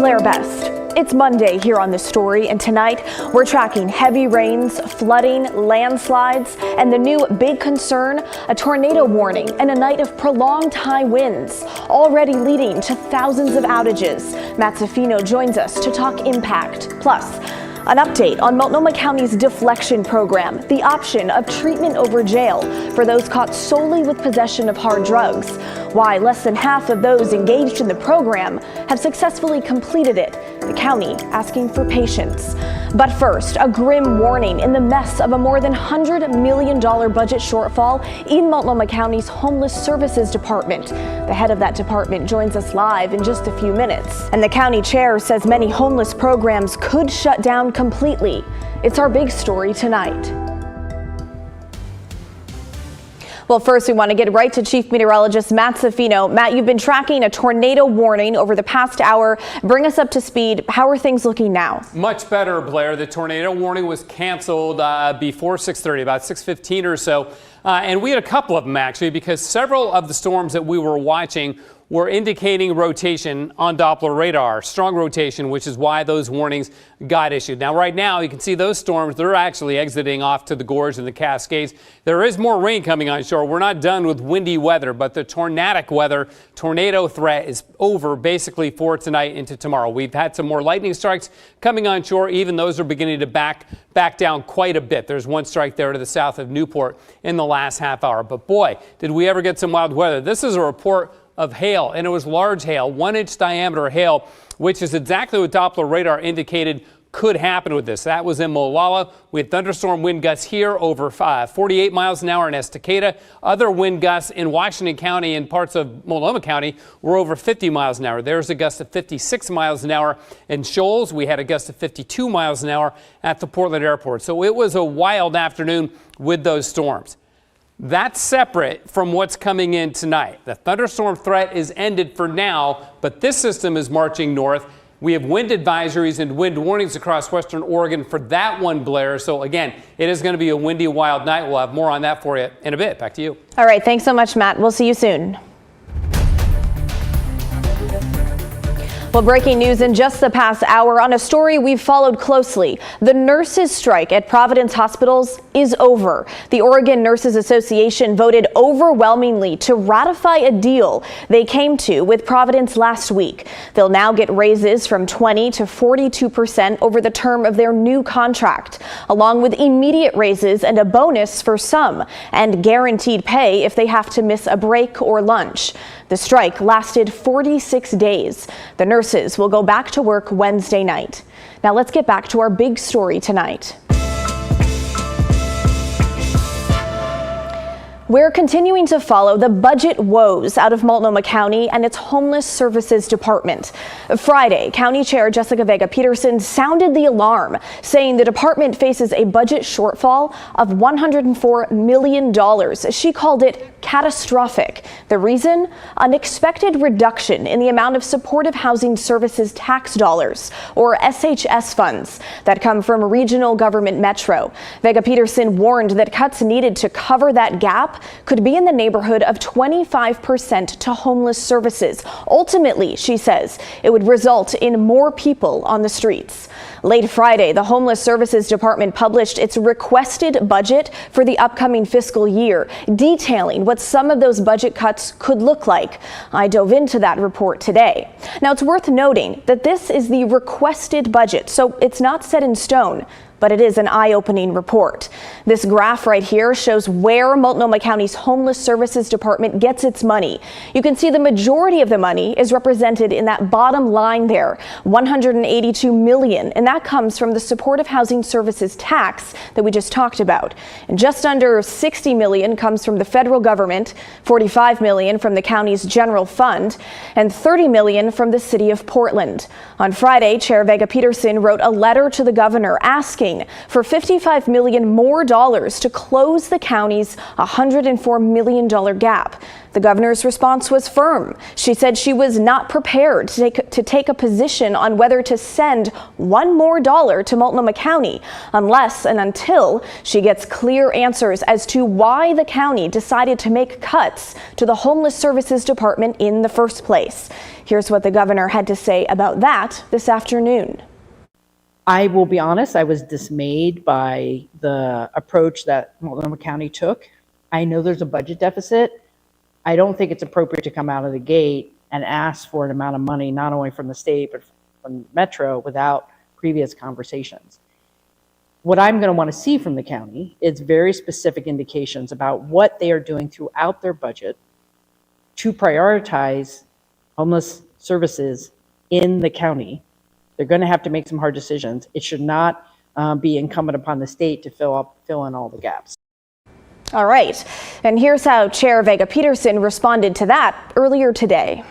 Blair Best. It's Monday here on The Story, and tonight we're tracking heavy rains, flooding, landslides, and the new big concern, a tornado warning and a night of prolonged high winds, already leading to thousands of outages. Matt Zaffino joins us to talk impact. Plus, an update on Multnomah County's Deflection program, the option of treatment over jail for those caught solely with possession of hard drugs. Why less than half of those engaged in the program have successfully completed it. The county asking for patience. But first, a grim warning in the mess of a more than $100 million budget shortfall in Multnomah County's Homeless Services Department. The head of that department joins us live in just a few minutes. And the county chair says many homeless programs could shut down completely. It's our big story tonight. Well, first, we want to get right to Chief Meteorologist Matt Zaffino. Matt, you've been tracking a tornado warning over the past hour. Bring us up to speed. How are things looking now? Much better, Blair. The tornado warning was canceled before 6:30, about 6:15 or so. And we had a couple of them, actually, because several of the storms that we were watching were indicating rotation on Doppler radar, strong rotation, which is why those warnings got issued. Now, right now, you can see those storms, they're actually exiting off to the gorge and the Cascades. There is more rain coming on shore. We're not done with windy weather, but the tornadic weather, tornado threat is over basically for tonight into tomorrow. We've had some more lightning strikes coming on shore. Even those are beginning to back down quite a bit. There's one strike there to the south of Newport in the last half hour. But boy, did we ever get some wild weather. This is a report of hail, and it was large hail, 1-inch diameter hail, which is exactly what Doppler radar indicated could happen with this. That was in Molalla. We had thunderstorm wind gusts here over 48 miles an hour in Estacada. Other wind gusts in Washington County and parts of Multnomah County were over 50 miles an hour. There's a gust of 56 miles an hour in Shoals. We had a gust of 52 miles an hour at the Portland airport. So it was a wild afternoon with those storms. That's separate from what's coming in tonight. The thunderstorm threat is ended for now, but this system is marching north. We have wind advisories and wind warnings across western Oregon for that one, Blair. So again, it is going to be a windy, wild night. We'll have more on that for you in a bit. Back to you. All right. Thanks so much, Matt. We'll see you soon. Well, breaking news in just the past hour on a story we've followed closely. The nurses' strike at Providence hospitals is over. The Oregon Nurses Association voted overwhelmingly to ratify a deal they came to with Providence last week. They'll now get raises from 20 to 42% over the term of their new contract, along with immediate raises and a bonus for some, and guaranteed pay if they have to miss a break or lunch. The strike lasted 46 days. The nurses will go back to work Wednesday night. Now let's get back to our big story tonight. We're continuing to follow the budget woes out of Multnomah County and its Homeless Services Department. Friday, County Chair Jessica Vega Peterson sounded the alarm, saying the department faces a budget shortfall of $104 million. She called it catastrophic. The reason? An expected reduction in the amount of supportive housing services tax dollars, or SHS funds, that come from regional government metro. Vega Peterson warned that cuts needed to cover that gap could be in the neighborhood of 25% to homeless services. Ultimately, she says, it would result in more people on the streets. Late Friday, the Homeless Services Department published its requested budget for the upcoming fiscal year, detailing what some of those budget cuts could look like. I dove into that report today. Now, it's worth noting that this is the requested budget, so it's not set in stone, but it is an eye-opening report. This graph right here shows where Multnomah County's Homeless Services Department gets its money. You can see the majority of the money is represented in that bottom line there, $182 million, and that comes from the supportive housing services tax that we just talked about. And just under $60 million comes from the federal government, $45 million from the county's general fund, and $30 million from the city of Portland. On Friday, Chair Vega Peterson wrote a letter to the governor asking asking for $55 million more to close the county's $104 million gap. The governor's response was firm. She said she was not prepared to take a position on whether to send one more dollar to Multnomah County unless and until she gets clear answers as to why the county decided to make cuts to the Homeless Services Department in the first place. Here's what the governor had to say about that this afternoon. I will be honest, I was dismayed by the approach that Multnomah County took. I know there's a budget deficit. I don't think it's appropriate to come out of the gate and ask for an amount of money, not only from the state, but from Metro without previous conversations. What I'm going to want to see from the county is very specific indications about what they are doing throughout their budget to prioritize homeless services in the county. They're going to have to make some hard decisions. It should not be incumbent upon the state to fill in all the gaps. All right, and here's how Chair Vega Peterson responded to that earlier today.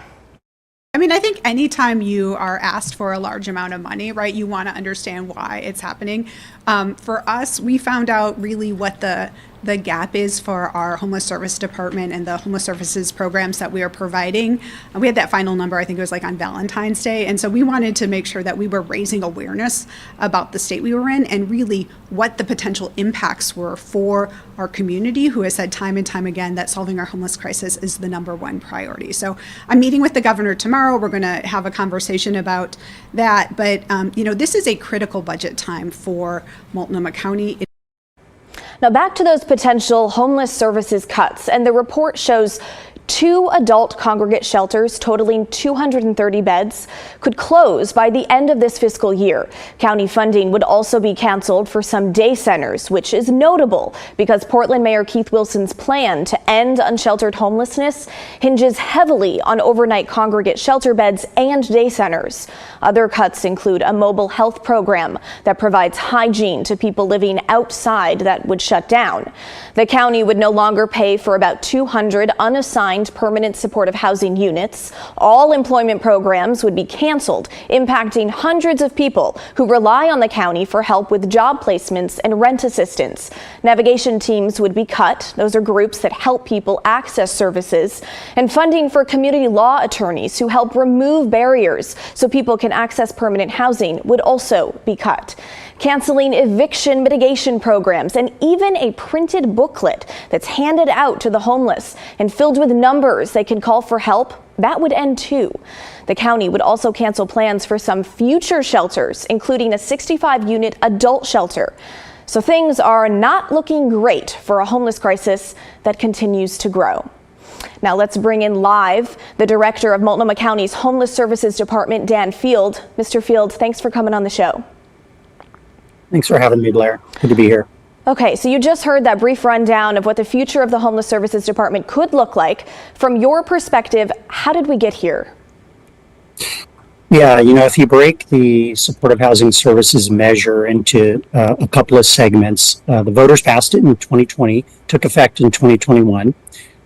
I mean, I think anytime you are asked for a large amount of money, right, you want to understand why it's happening. For us, we found out really what the gap is for our homeless service department and the homeless services programs that we are providing. We had that final number, I think it was like on Valentine's Day. And so we wanted to make sure that we were raising awareness about the state we were in and really what the potential impacts were for our community, who has said time and time again that solving our homeless crisis is the #1 priority. So I'm meeting with the governor tomorrow. We're going to have a conversation about that. But, this is a critical budget time for Multnomah County. Now back to those potential homeless services cuts, and the report shows 2 adult congregate shelters totaling 230 beds could close by the end of this fiscal year. County funding would also be canceled for some day centers, which is notable because Portland Mayor Keith Wilson's plan to end unsheltered homelessness hinges heavily on overnight congregate shelter beds and day centers. Other cuts include a mobile health program that provides hygiene to people living outside that would shut down. The county would no longer pay for about 200 unassigned permanent supportive housing units. All employment programs would be canceled, impacting hundreds of people who rely on the county for help with job placements and rent assistance. Navigation teams would be cut. Those are groups that help people access services. And funding for community law attorneys who help remove barriers so people can access permanent housing would also be cut. Canceling eviction mitigation programs and even a printed booklet that's handed out to the homeless and filled with numbers they can call for help, that would end too. The county would also cancel plans for some future shelters, including a 65-unit adult shelter. So things are not looking great for a homeless crisis that continues to grow. Now let's bring in live the director of Multnomah County's Homeless Services Department, Dan Field. Mr. Field, thanks for coming on the show. Thanks for having me, Blair. Good to be here. Okay, so you just heard that brief rundown of what the future of the Homeless Services Department could look like. From your perspective, how did we get here? Yeah, if you break the supportive housing services measure into a couple of segments, the voters passed it in 2020, took effect in 2021.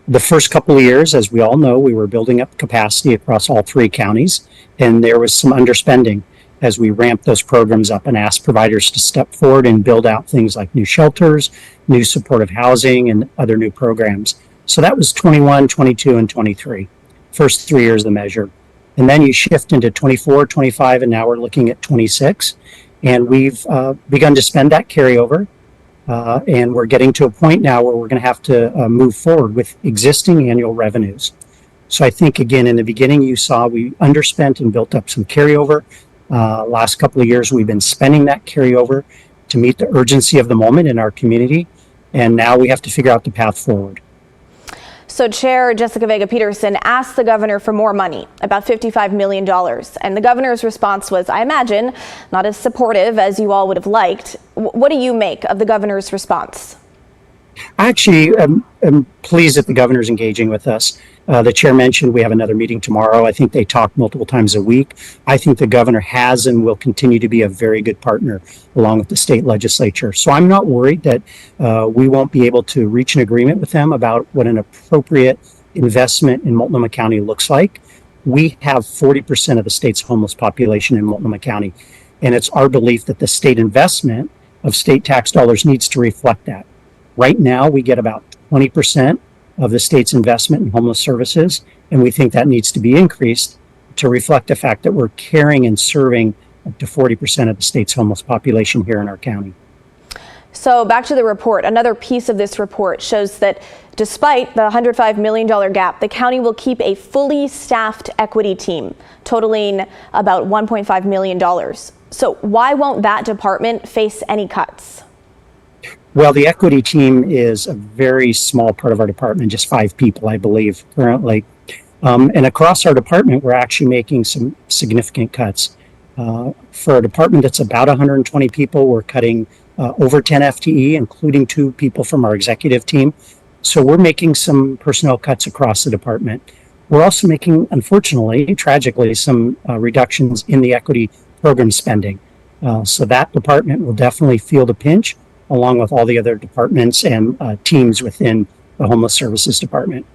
The first couple of years, as we all know, we were building up capacity across all 3 counties, and there was some underspending as we ramped those programs up and asked providers to step forward and build out things like new shelters, new supportive housing, and other new programs. So that was 21, 22, and 23, first 3 years of the measure. And then you shift into 24, 25, and now we're looking at 26. And we've begun to spend that carryover. And we're getting to a point now where we're going to have to move forward with existing annual revenues. So I think, again, in the beginning, you saw we underspent and built up some carryover. Last couple of years, we've been spending that carryover to meet the urgency of the moment in our community. And now we have to figure out the path forward. So Chair Jessica Vega Peterson asked the governor for more money, about $55 million. And the governor's response was, I imagine, not as supportive as you all would have liked. What do you make of the governor's response? I actually am pleased that the governor's engaging with us. The chair mentioned we have another meeting tomorrow. I think they talk multiple times a week. I think the governor has and will continue to be a very good partner along with the state legislature. So I'm not worried that we won't be able to reach an agreement with them about what an appropriate investment in Multnomah County looks like. We have 40% of the state's homeless population in Multnomah County, and it's our belief that the state investment of state tax dollars needs to reflect that. Right now, we get about 20% of the state's investment in homeless services, and we think that needs to be increased to reflect the fact that we're caring and serving up to 40% of the state's homeless population here in our county. So back to the report. Another piece of this report shows that despite the $105 million gap, the county will keep a fully staffed equity team totaling about $1.5 million. So why won't that department face any cuts? Well, the equity team is a very small part of our department, just 5 people, I believe, currently. And across our department, we're actually making some significant cuts. For a department that's about 120 people, we're cutting over 10 FTE, including 2 people from our executive team. So we're making some personnel cuts across the department. We're also making, unfortunately, tragically, some reductions in the equity program spending. So that department will definitely feel the pinch, along with all the other departments and teams within the Homeless Services Department.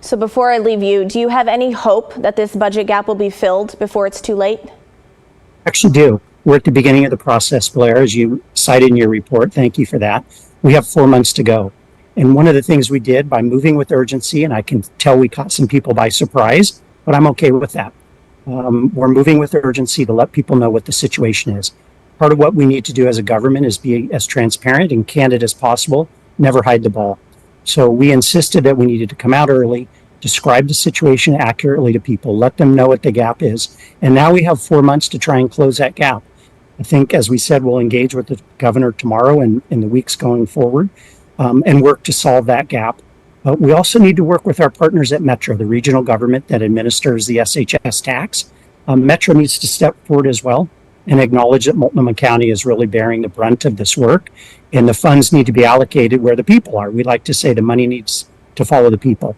So before I leave you, do you have any hope that this budget gap will be filled before it's too late? Actually do. We're at the beginning of the process, Blair, as you cited in your report. Thank you for that. We have 4 months to go. And one of the things we did by moving with urgency, and I can tell we caught some people by surprise, but I'm okay with that. We're moving with urgency to let people know what the situation is. Part of what we need to do as a government is be as transparent and candid as possible, never hide the ball. So we insisted that we needed to come out early, describe the situation accurately to people, let them know what the gap is. And now we have 4 months to try and close that gap. I think, as we said, we'll engage with the governor tomorrow and in the weeks going forward and work to solve that gap. But we also need to work with our partners at Metro, the regional government that administers the SHS tax. Metro needs to step forward as well and acknowledge that Multnomah County is really bearing the brunt of this work, and the funds need to be allocated where the people are. We like to say the money needs to follow the people.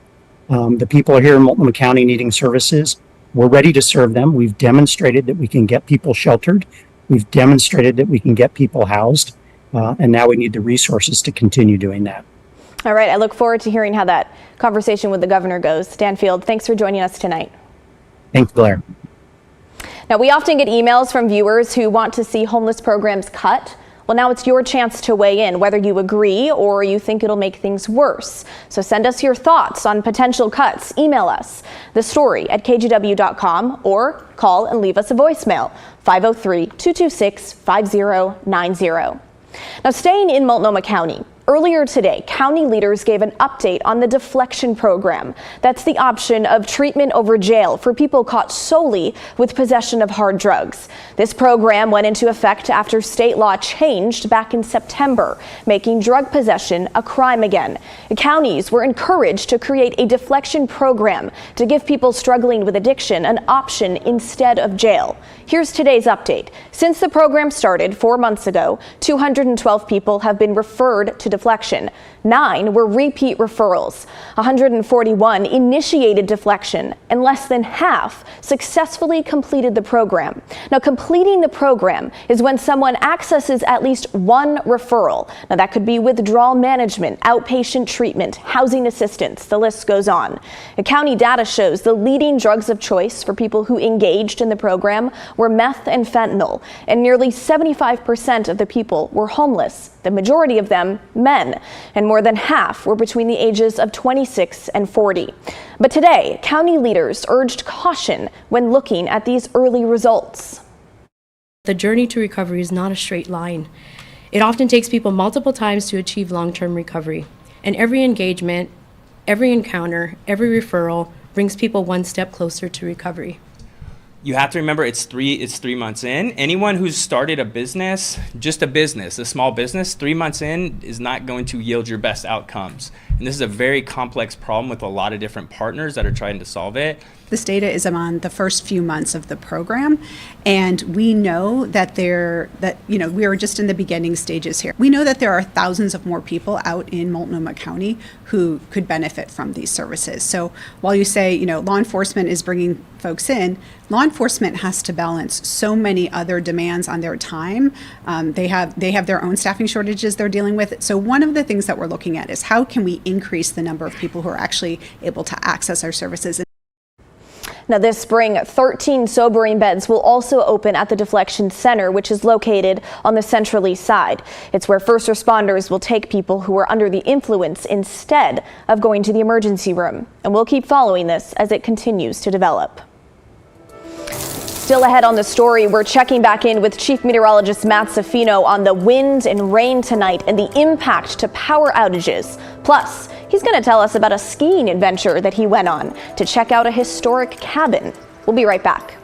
The people are here in Multnomah County needing services. We're ready to serve them. We've demonstrated that we can get people sheltered. We've demonstrated that we can get people housed, and now we need the resources to continue doing that. All right, I look forward to hearing how that conversation with the governor goes. Stanfield, thanks for joining us tonight. Thanks, Blair. Now, we often get emails from viewers who want to see homeless programs cut. Well, now it's your chance to weigh in, whether you agree or you think it'll make things worse. So send us your thoughts on potential cuts. Email us thestory@kgw.com or call and leave us a voicemail, 503-226-5090. Now, staying in Multnomah County, earlier today, county leaders gave an update on the Deflection program. That's the option of treatment over jail for people caught solely with possession of hard drugs. This program went into effect after state law changed back in September, making drug possession a crime again. Counties were encouraged to create a Deflection program to give people struggling with addiction an option instead of jail. Here's today's update. Since the program started 4 months ago, 212 people have been referred to Deflection. 9 were repeat referrals. 141 initiated Deflection, and less than half successfully completed the program. Now, completing the program is when someone accesses at least one referral. Now, that could be withdrawal management, outpatient treatment, housing assistance, the list goes on. The county data shows the leading drugs of choice for people who engaged in the program were meth and fentanyl, and nearly 75% of the people were homeless, the majority of them men, and more than half were between the ages of 26 and 40. But today, county leaders urged caution when looking at these early results. The journey to recovery is not a straight line. It often takes people multiple times to achieve long-term recovery. And every engagement, every encounter, every referral brings people one step closer to recovery. You have to remember it's 3 months in. Anyone who's started a business, just a small business, 3 months in is not going to yield your best outcomes. And this is a very complex problem with a lot of different partners that are trying to solve it. This data is on the first few months of the program, and we know that we are just in the beginning stages here. We know that there are thousands of more people out in Multnomah County who could benefit from these services. So while you say, law enforcement is bringing folks in, law enforcement has to balance so many other demands on their time. They have their own staffing shortages they're dealing with. So one of the things that we're looking at is how can we increase the number of people who are actually able to access our services. Now this spring, 13 sobering beds will also open at the Deflection Center, which is located on the Central East Side. It's where first responders will take people who are under the influence instead of going to the emergency room. And we'll keep following this as it continues to develop. Still ahead on the story, we're checking back in with Chief Meteorologist Matt Safino on the wind and rain tonight and the impact to power outages. Plus, he's going to tell us about a skiing adventure that he went on to check out a historic cabin. We'll be right back.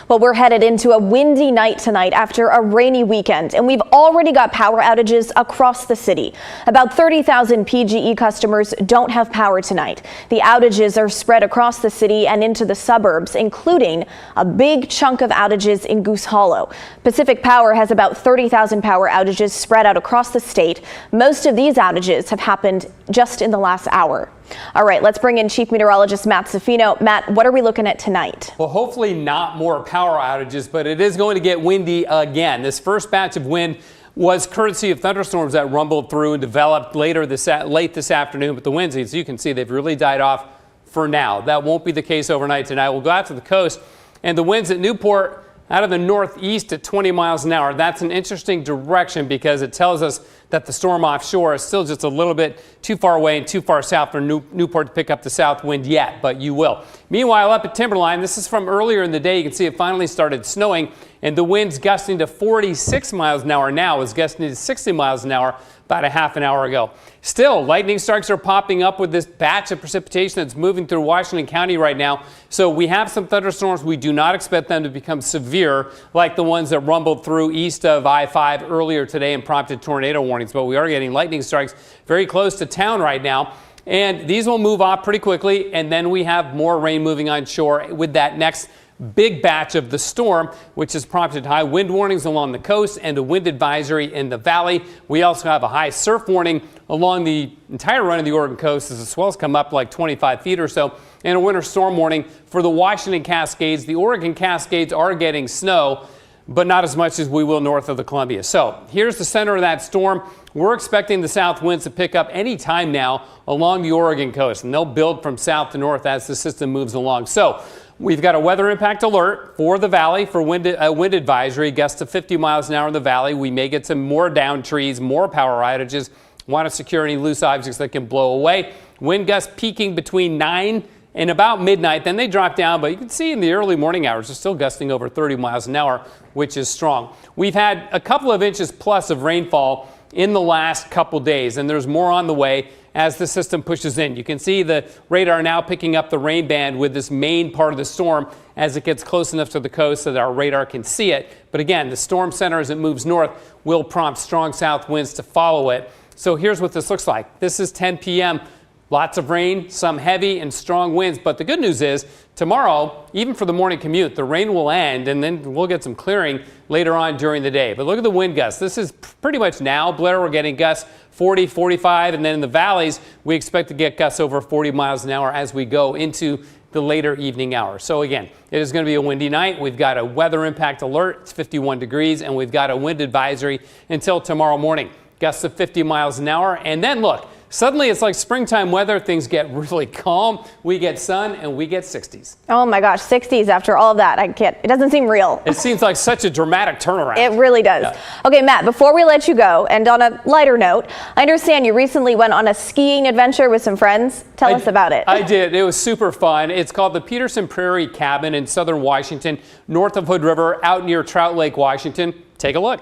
Well, we're headed into a windy night tonight after a rainy weekend, and we've already got power outages across the city. About 30,000 PGE customers don't have power tonight. The outages are spread across the city and into the suburbs, including a big chunk of outages in Goose Hollow. Pacific Power has about 30,000 power outages spread out across the state. Most of these outages have happened just in the last hour. All right, let's bring in Chief Meteorologist Matt Safino. Matt, what are we looking at tonight? Well, hopefully not more power outages, but it is going to get windy again. This first batch of wind was courtesy of thunderstorms that rumbled through and developed late this afternoon. But the winds, as you can see, they've really died off for now. That won't be the case overnight tonight. We'll go out to the coast, and the winds at Newport out of the northeast at 20 miles an hour. That's an interesting direction because it tells us that the storm offshore is still just a little bit too far away and too far south for Newport to pick up the south wind yet, but you will. Meanwhile, up at Timberline, this is from earlier in the day. You can see it finally started snowing, and the wind's gusting to 46 miles an hour now. It's gusting to 60 miles an hour about a half an hour ago. Still, lightning strikes are popping up with this batch of precipitation that's moving through Washington County right now. So we have some thunderstorms. We do not expect them to become severe like the ones that rumbled through east of I-5 earlier today and prompted tornado warnings. But we are getting lightning strikes very close to town right now. And these will move off pretty quickly. And then we have more rain moving on shore with that next big batch of the storm, which has prompted high wind warnings along the coast and a wind advisory in the valley. We also have a high surf warning along the entire run of the Oregon coast as the swells come up like 25 feet or so, and a winter storm warning for the Washington Cascades. The Oregon Cascades are getting snow, but not as much as we will north of the Columbia. So here's the center of that storm. We're expecting the south winds to pick up any time now along the Oregon coast, and they'll build from south to north as the system moves along. So We've got a weather impact alert for the valley for wind advisory, gusts to 50 miles an hour in the valley. We may get some more downed trees, more power outages. Want to secure any loose objects that can blow away. Wind gusts peaking between 9 and about midnight. Then they drop down, but you can see in the early morning hours, they're still gusting over 30 miles an hour, which is strong. We've had a couple of inches plus of rainfall in the last couple days, and there's more on the way as the system pushes in. You can see the radar now picking up the rain band with this main part of the storm as it gets close enough to the coast so that our radar can see it. But again, the storm center as it moves north will prompt strong south winds to follow it. So here's what this looks like. This is 10 p.m. Lots of rain, some heavy and strong winds. But the good news is tomorrow, even for the morning commute, the rain will end and then we'll get some clearing later on during the day. But look at the wind gusts. This is pretty much now. Blair, we're getting gusts 40, 45. And then in the valleys, we expect to get gusts over 40 miles an hour as we go into the later evening hours. So again, it is going to be a windy night. We've got a weather impact alert. It's 51 degrees and we've got a wind advisory until tomorrow morning. Gusts of 50 miles an hour. And then look, suddenly it's like springtime weather. Things get really calm. We get sun and we get 60s. Oh my gosh, 60s after all of that. I can't, it doesn't seem real. It seems like such a dramatic turnaround. It really does. Yeah. Okay, Matt, before we let you go, and on a lighter note, I understand you recently went on a skiing adventure with some friends. Tell us about it. I did. It was super fun. It's called the Peterson Prairie Cabin in southern Washington, north of Hood River, out near Trout Lake, Washington. Take a look.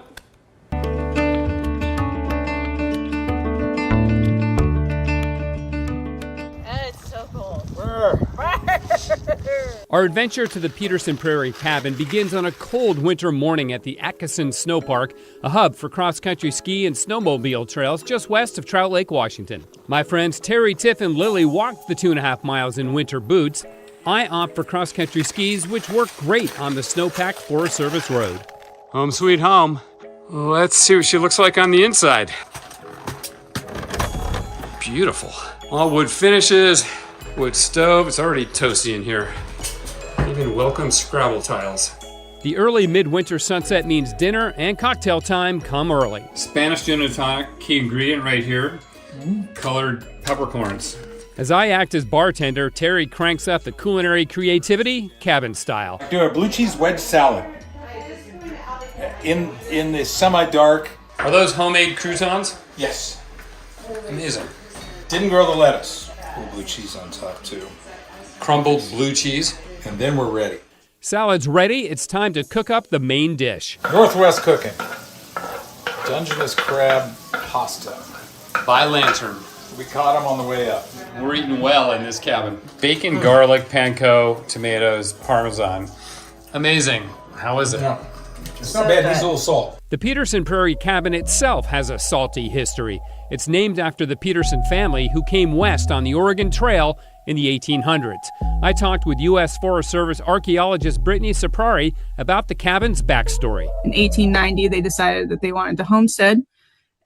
Our adventure to the Peterson Prairie Cabin begins on a cold winter morning at the Atkinson Snow Park, a hub for cross-country ski and snowmobile trails just west of Trout Lake, Washington. My friends Terry, Tiff, and Lily walked the 2.5 miles in winter boots. I opt for cross-country skis, which work great on the snow-packed Forest Service road. Home sweet home. Let's see what she looks like on the inside. Beautiful. All wood finishes, wood stove. It's already toasty in here. Even welcome Scrabble tiles. The early midwinter sunset means dinner and cocktail time come early. Spanish gin and tonic, key ingredient right here. Colored peppercorns. As I act as bartender, Terry cranks up the culinary creativity, cabin style. Do a blue cheese wedge salad in the semi-dark. Are those homemade croutons? Yes. Amazing. Didn't grow the lettuce. Little blue cheese on top too. Crumbled blue cheese. And then we're ready. Salad's ready. It's time to cook up the main dish. Northwest cooking. Dungeness crab pasta. By lantern. We caught them on the way up. We're eating well in this cabin. Bacon, garlic, panko, tomatoes, parmesan. Amazing. How is it? No, it's not bad. Needs a little salt. The Peterson Prairie Cabin itself has a salty history. It's named after the Peterson family who came west on the Oregon Trail in the 1800s. I talked with U.S. Forest Service archaeologist Brittany Saprari about the cabin's backstory. In 1890, they decided that they wanted to homestead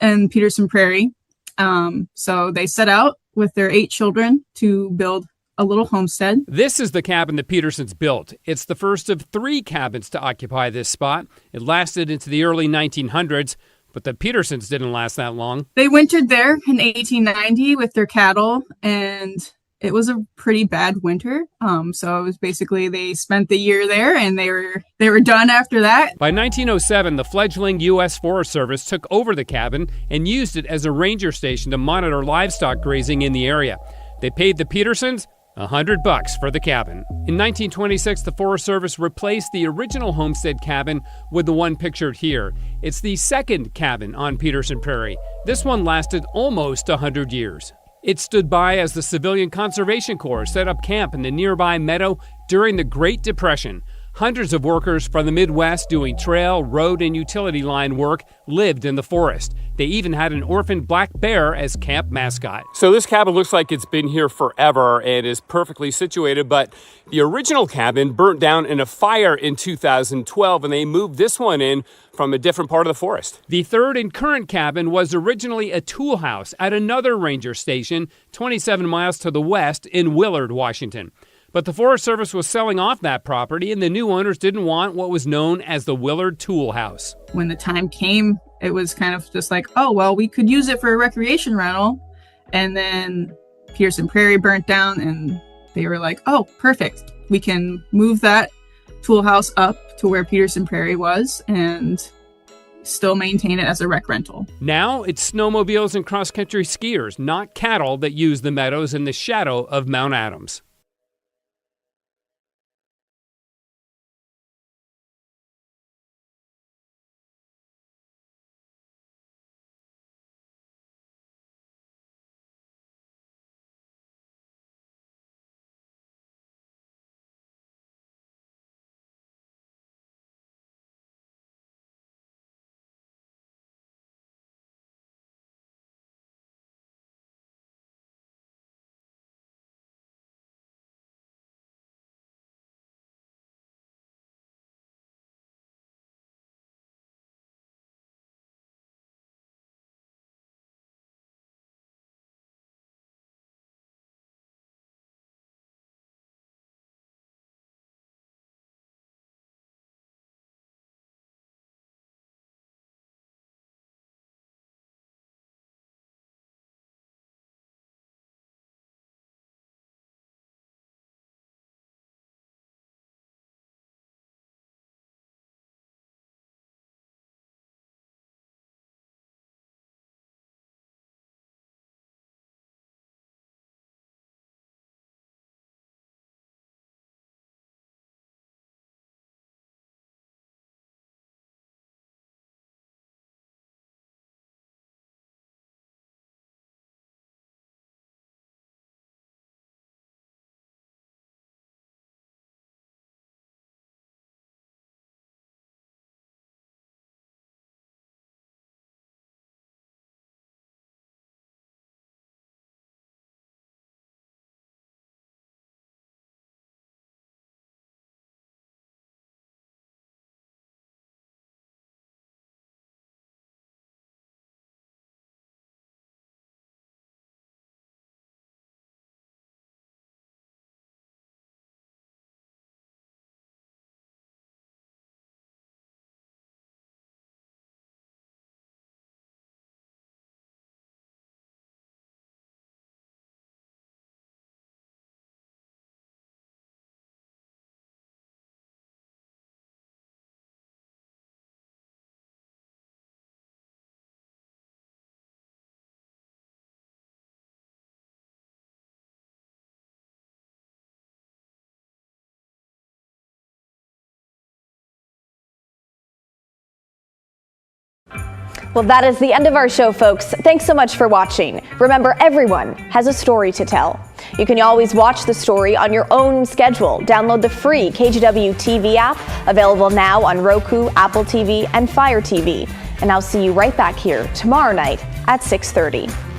in Peterson Prairie. So they set out with their 8 children to build a little homestead. This is the cabin the Petersons built. It's the first of 3 cabins to occupy this spot. It lasted into the early 1900s, but the Petersons didn't last that long. They wintered there in 1890 with their cattle, and it was a pretty bad winter. So it was basically they spent the year there and they were done after that. By 1907, the fledgling U.S. Forest Service took over the cabin and used it as a ranger station to monitor livestock grazing in the area. They paid the Petersons $100 for the cabin. In 1926, the Forest Service replaced the original homestead cabin with the one pictured here. It's the second cabin on Peterson Prairie. This one lasted almost 100 years. It stood by as the Civilian Conservation Corps set up camp in the nearby meadow during the Great Depression. Hundreds of workers from the Midwest doing trail, road, and utility line work lived in the forest. They even had an orphaned black bear as camp mascot. So this cabin looks like it's been here forever and is perfectly situated, but the original cabin burnt down in a fire in 2012, and they moved this one in from a different part of the forest. The third and current cabin was originally a tool house at another ranger station 27 miles to the west in Willard, Washington. But the Forest Service was selling off that property, and the new owners didn't want what was known as the Willard Tool House. When the time came, it was kind of just like, oh, well, we could use it for a recreation rental. And then Peterson Prairie burnt down, and they were like, oh, perfect. we can move that tool house up to where Peterson Prairie was and still maintain it as a rec rental. Now it's snowmobiles and cross-country skiers, not cattle, that use the meadows in the shadow of Mount Adams. Well, that is the end of our show, folks. Thanks so much for watching. Remember, everyone has a story to tell. You can always watch the story on your own schedule. Download the free KGW TV app, available now on Roku, Apple TV, and Fire TV. And I'll see you right back here tomorrow night at 6:30.